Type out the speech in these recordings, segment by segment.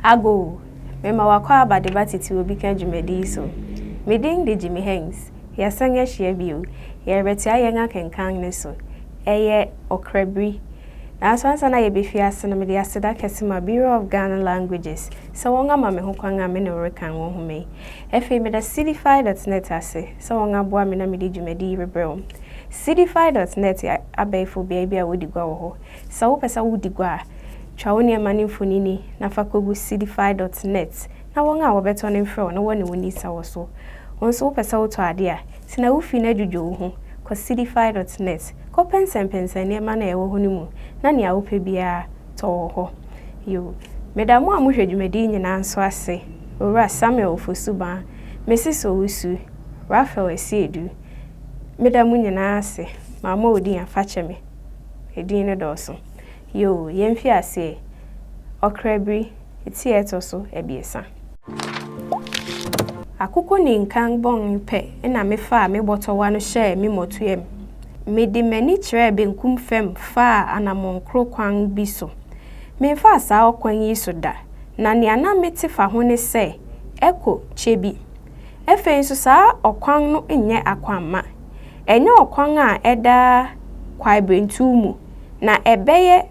Ago, mema wakwa abadeba titi obi kan dwumadi so. Meding de Jimmy Hanks. Ya sanga hye bio. Ya retia ye nga kenkan ne so. Eye Ɔkrabiri. Na so ansa na ye befi ase na me de aseda kesima Bureau of Ghana Languages. So wonga ma me ho kwan a me ne rekan wo ho me. Efe me da cdfi.net ase. So wonga boa me na me de dwumadi rebrɛw. cdfi.net abaifo bia a wodi gwa wo ho. So wo pesa wodi gwa twa woni amane mfonini na fa kogu cdfi.net na wonga wo beto ne mfrɛ na woni woni sa wo so wonso wo pesa wo to ade a tina wo fi na dwudwo wo ho ko cdfi.net ko pensen ne ma na ewo ho ni mu na ne a wo pe bia to wo ho yo medamu a mo hwedwumadi nyina nso ase owura Samuel Ofosuba Mrs Owusu Raphael Esiedu medamu nyina ase mama odi afache me edin ne doso yo yemfi ase Ɔkrabiri eti etoso ebiesa akoko ni nkan bon pe na me fa me botowa no hye me motoyem me de mani kire benkum fem fa anamonkro kwan bi so me fa sa okwan yi so da na ne ana mete fa ho ne se eko chebi efe nso sa okwan no nye akwanma enye okwan a eda kwaibrentu mu na ebeye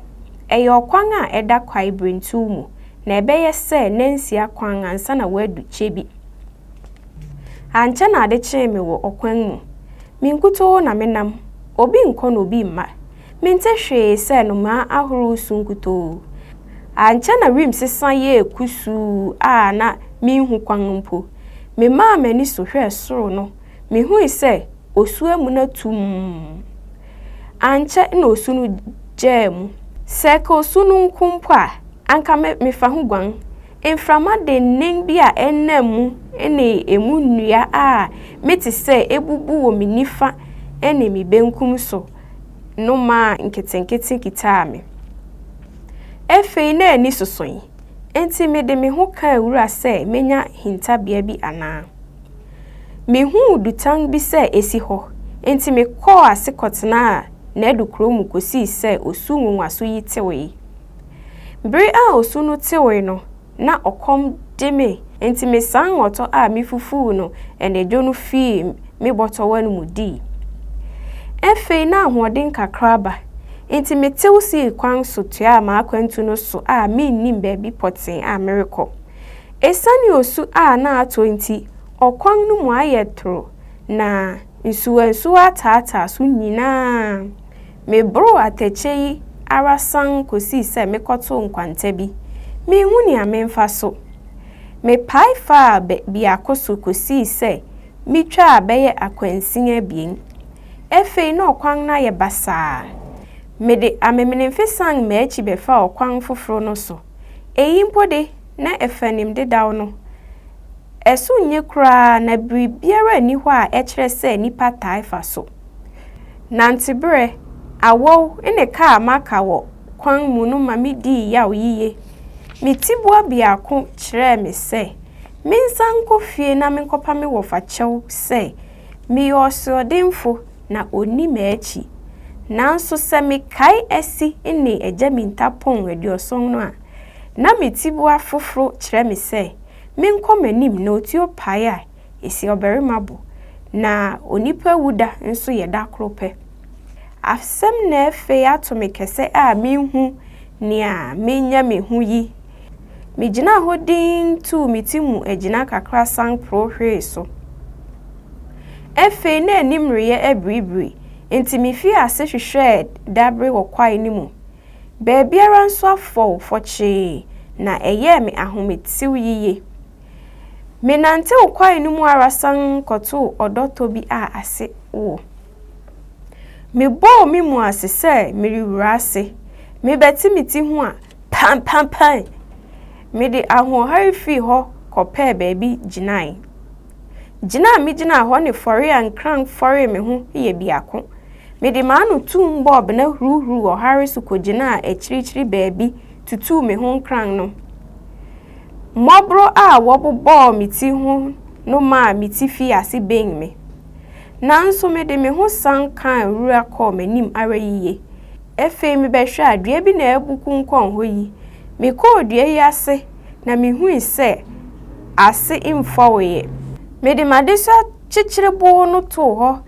eye okwan a eda kwaibrentu mu na ebeye se nansi akwan ansa na wadu chebi ancha na ade cheme wo okwan mu minkuto na menam obi nko no obi mma mente hwe se no ma ahoro sunkuto ancha na rim sesan ye kusu a na minhu kwan mpo me ma mani so hwe soro no mihu se osu amu na tum ancha na osu no jam se ka osu no nkumpo a anka me fa ho gwan inframa de ning bi a enam ene emu nnua a meti se ebubu wo minifa ene mi benkum so no ma nketenkete kita me efe na ani sosoyi enti me de me ho kan wura se menya hintabea bi ana me hu dutan bi se esi ho enti me ko asekotena na edukro mu kosi se osu nwonwaso yi tewe bere a osu no tewe no na okom deme enti me san oto a mi fufu no ene dwo no fi me boto wanu mudi efe na ahoden kakraba enti me tewsi kwan so tua ma akwantu no so a me nim ba bi poten America esani osu a na ato enti okwan no mu ayetro na nsuwansu atata so nyina me bro atechei arasan kosi se me koto nkwanta bi me hu ni amemfa so me pai fa bi akoso kosi se mi twa abeye akwansin abien efe na okwan na ye basa me de amemene mfesan ma echi be fa okwan foforo no so eyimpode na efanim de daw no esu nye kura na bibiara ni ho a ekire se nipa taifa so nantibre awo ene ka maka wo kwan mu no ma medi ya oyiye mitibua biako kire me se minsan ko fie na menkopa me wo fa chew se mi osodemfo na oni ma echi nanso se me kai esi ene eja mintapon edioson no a na mitibua foforo kire me se menkomanim na otio pai a esi oberimabo na onipa wuda nso ye da krope afsem na efe atome kese a minhu ni a menya mehu yi mejina hodin tu mitimu ejina kakra san pro hwe so efe na animreye ebribri enti mifi ase hwehwe dabre wo kwai nimu beebiara nso afọ foche na eye me ahometiw yiye menante kwai nimu arasan koto odoto bi a ase wo me bo mi mu ase se meriwura ase me beti miti hu a pam me de ahohari fi ho kope baby ginai gina mi gina ho ne fori ankran fori me hu ye biako me de manu tum bob na huru ohari su ko gina echirichiri baby tutu me hu nkran no mobro a wobo miti hu no ma miti fi ase ben me nanso me de me ho sankan rura ko manim ara yiye efe me behwe adua bi na ebuku nkon ho yi me ko odua yi ase na mihui se ase imfowe me de madeswa chichirebo no to ho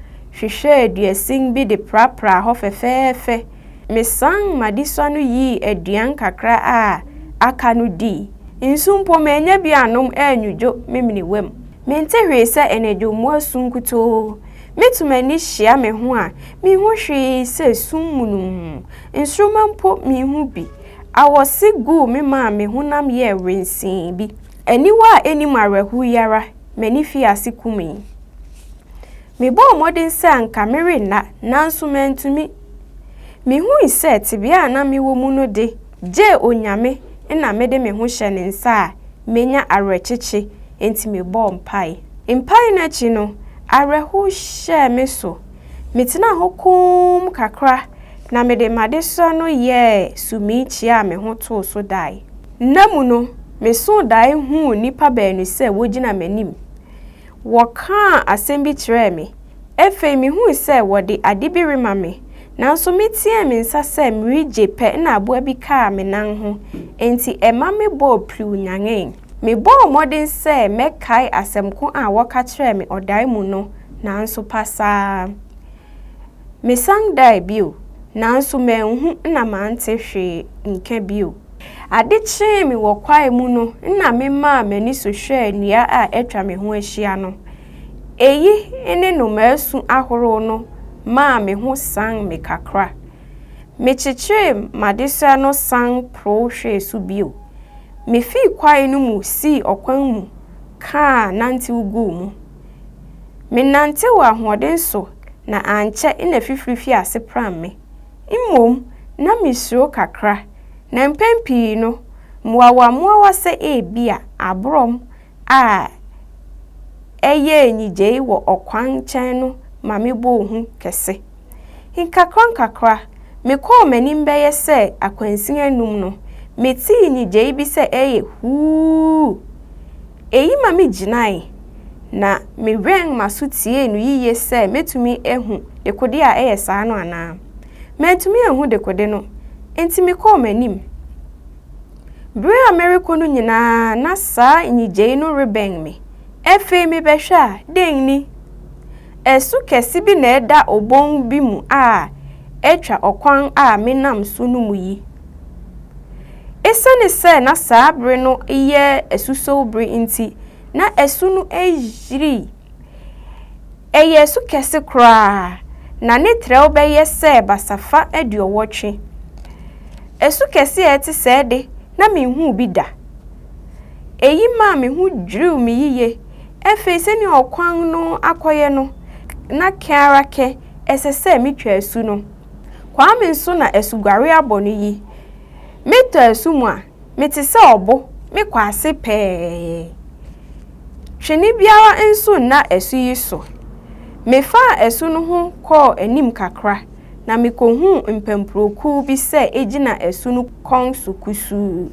hwehwe aduasin bi de prapra ho fefefe me san madeswa no yi aduan kakra a aka no di nsumpo menya bi anom anwujo memini wem mente hwe se enejo mu asunkuto metumani hia me ho a me ho hwe se summunum instrumento me ho bi awose gu me ma me honam ye rensin bi aniwa enim arehu yara mani fi asikumi me bo modern se anka mere na nanso mentumi me hu ise tibia na me wo mu no de je onyame na me de me ho hye ne nsa menya arecheche enti me bo mpai na chi no arehu hye me so metina hokum kakra na me de madeswa no ye sumichi a me ho to so dai namu no me so dai hu nipa baanu se wogina manim woka asembi kire me efe me hu se wode adibiri ma me nanso metie me nsa se mrije pe na aboa bi ka me nan ho enti ema me bo pru nyangen me bo modern se mekai asemko a woka kire me odai mu no nanso pasa me sang dai bio nanso menhu na mante hwe nka bio adeche me wo kwae mu no na me ma mani so hwe nia a etwa me ho ahia no eyi ene no masu ahoro no ma me ho sang me kakra me chiche madesua no sang pro hwe su bio me fi kwae no mu si okwan mu ka nante ugu mu me nante wa hoden so na anche ina fifirifi ase pram me imom na misro kakra na mpempi no muawa se ebia abrom a eye nyije wo okwan chen no ma me bo hu kese kakra me ko manim beye se akwansin anum no me ti nyije bi se eye hu eyi ma me ginai na me wen masutie no yiye se metumi ehu dekode a eye saa no ana metumi ehu dekode no enti me ko manim bre america no nyina na saa nyije no rebeng me efe me behwa den ni esu kesi bi na eda obon bi mu a etwa okwan a menam so no mu yi esane se na saa bre no iye esuso bre inti na esu no ejiri eye esu kesi kra na ne treo be ye se basafa aduowotwe esu kesi eti se de na me hu bi da eyi ma me hu dwiru me yiye efe se ni okwan no akoye no na karake esese mi twa esu no kwa me nso na esugware abonu yi meto esu mu a metise obo me kwase pe twene biara enso na esu yi so me fa esu no ho ko anim kakra na me ko hu mpemproku bi se ejina esu no kon sukusu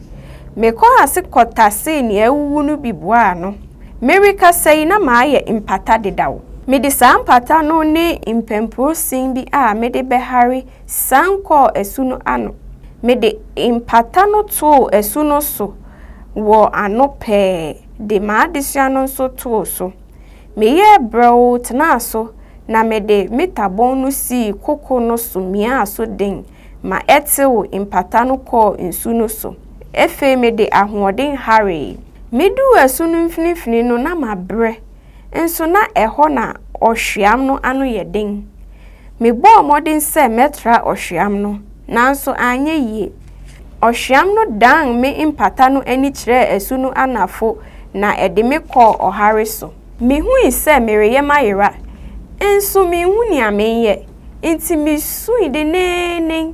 me ko ase kotase ni ewu no bibua no merika sei na maaye impata dedawo me de sampata no ne impempro sin bi a me de behari sanko esu no ano me de impata no to esu no so wo ano pe de ma desua no so to so me ye bro tena so na me de metabon no si koko no so mia so den ma etewo impata no ko ensu no so efe me de ahoden hare me du esu no mfinifini no na mabre enso na eho na ohwiam no ano ye den me bo modern se metra ohwiam no nanso anye yie ohwiam no dan me impata no ani kire esu no anafo na ede me ko ohare so me hu ise mereye mayera enso me hu ni amenye enti me sui de nene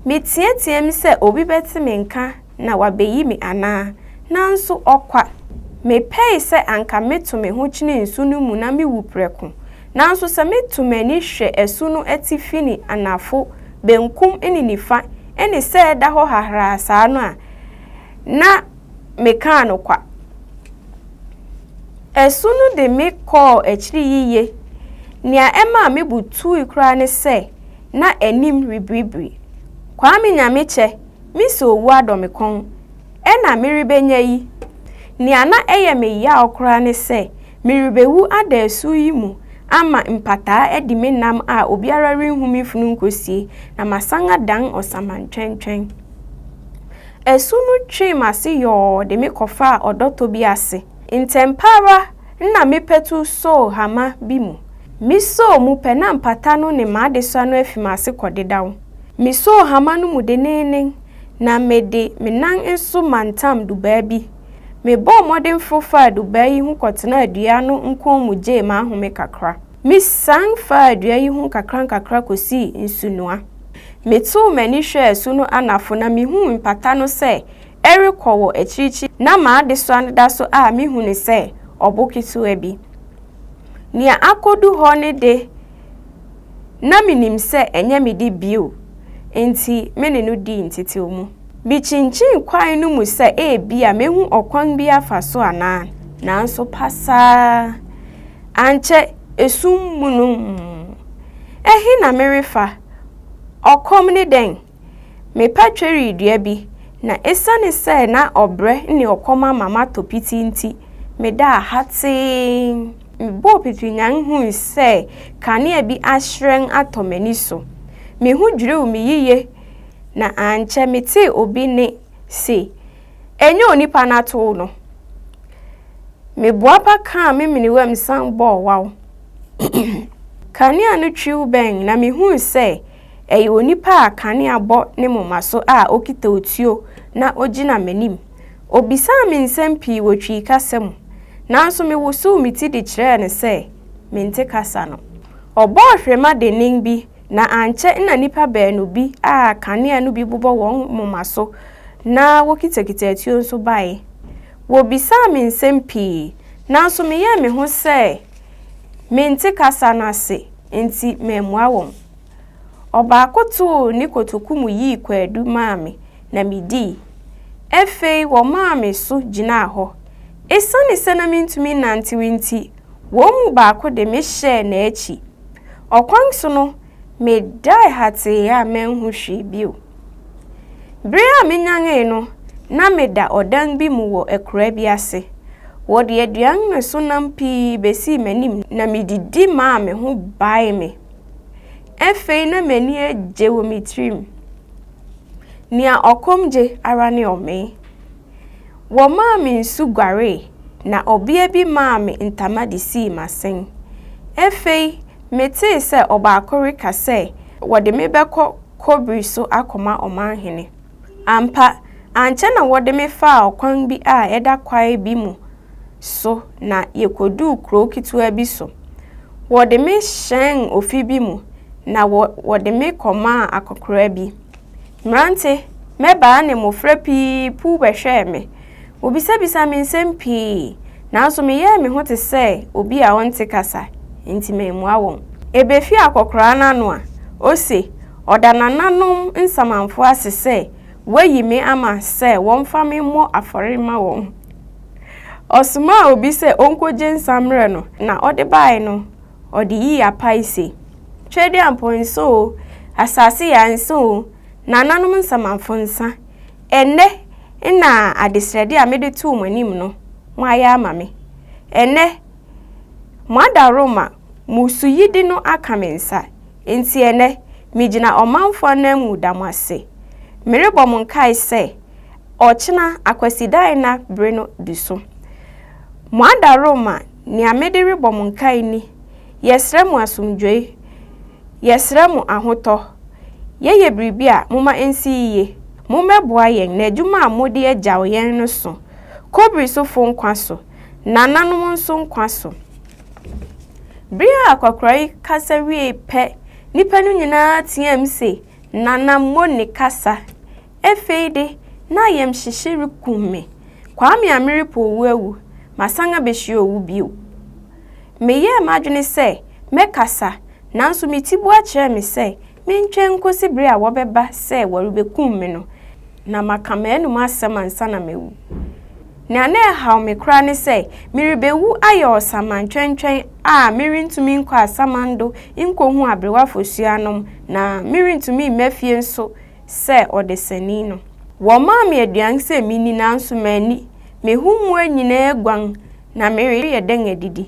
me tietie me se obi beti me nka na wabeyi me ana nanso okwa me pei se anka meto me ho kine nsu no mu na me wupreko nanso se meto mani hwe esu no atifini anafo benkum eni nifa eni se da ho hahra saa no a na me kan no kwa esu no de me call echiri yiye nia ema me butu ikra ne se na enim ribribri kwa me nyame che mi so owu adome kon ena miribenya yi nia na eye me ya okra ne se miribewu adasu yi mu ama mpata edi menam a obiara renhumi funu nkosie na masanga dan osamantwentwen esunu twi mase yo de me kofa odoto bi ase intempara na mepetu so hama bi mu miso mu pena mpata no ne maadesua no afimase kodedaw miso hama no mu denenen na mede menan enso mantam duba bi me bo modern fofa duba yi hu kotena adua no nkon mu je ma ahome kakra mi sang fa adua yi hu kakra kosi nsunua metu mani hwe su no anafo na mi hu mpata no se erikowo ekirichi na maadesua no da so a mi hu ne se obokitu abi nia akodu ho ne de na minim se enye medi bio enti mene no di ntete omu bichinchin kwan no mu se bia mehu okwan bia faso ana nanso pasa anche esum munum ehi na merefa okom ne den me patweri dua bi na esane se na obre ne okoma mama topiti nti me da hate bo pitwinyan hu se kane bi ahyren atomani so me hu dwere mi yiye na anche mete obi ne se enye onipa na to no me boapa ka me miniwam san bo waw kane anu twiu ben na me hu se eye onipa kane abo ne momaso a okita otuo na ogina manim obisa me nsem pii wotwi kasem nanso me wosu miti di kire ne se mente kasa no obo hwema de ning bi na anche na nipa baanu bi a kane anu bi bobo won momaso na wokitakita atuo nso bae wobisa me nsem pii nanso me ye me ho se mente kasa na se enti memwa won oba akoto ni kotoku mu yi kwadu maame na midi efei wo maame so gina ho esane sana mintumi nanti winti wo mu ba ko de me hye na echi okwan so no me dai hate ya menhu hwe bio bria menyange no na me da odan bi mu wo Ɔkrabiri ase wo de aduan no so nampi besi manim na medidi maame ho bae me efei na mani eje wo mitrim nia okomje ara ne ome wo maame nsu gware na obia bi maame ntama de si masen efei mete se obaakori ka se wo de me beko kobri so akoma omanhene ampa anche na wo de me fa okwan bi a eda kwai bi mu so na yekodu kro kitua bi so wo de me hyen ofi bi mu na wo de me koma akokora bi mrante meba ne mofra pi pu behwe me obisa me nsem pi nanso me ye me hote se obi a wonte kasa enti memu awon ebefi akokora na no a ose odanananom nsamanfo asese wayi me ama se wonfa me mo afore ma won osuma obi se onkoje nsamre no na ode bae no ode yi apaise twede amponso asase ya nso nananom nsamanfo nsa enne ina adesrede a mede tu manim no mwaya ama me enne mwada Roma musu yidi no aka me nsa enti enne migina omanfo na mu damase merebo monkai se ochina akwasidai na breno duso mwada Roma ni amede rebo monkai ni yesremu asumdwe yesremu ahoto ye bribia muma ensi yiye mumeboa yen na adwuma amode agyaw yen no so kobri so fo nkwa so nananom nso nkwa so bria akwakurai kasa wie pe nipa no nyina tiam se nanammo ne kasa efeide na yem hyehye kumme kwame ameripo owu masanga behye owu bio meye madwene se mekasa nanso mitibu a kire me se mentwe nkosi bria wobeba se warubekum me no na makamenu masema nsa na mewu na na haw me kra ne se miribewu aye osamantwentwen a mirintumi nkọ asamando nkohu abrewa fosuanom na mirintumi mafie nso se odesani no Wo ma me aduan se mini nanso mani. Me hu mu anyina egwan na me ye den adidi.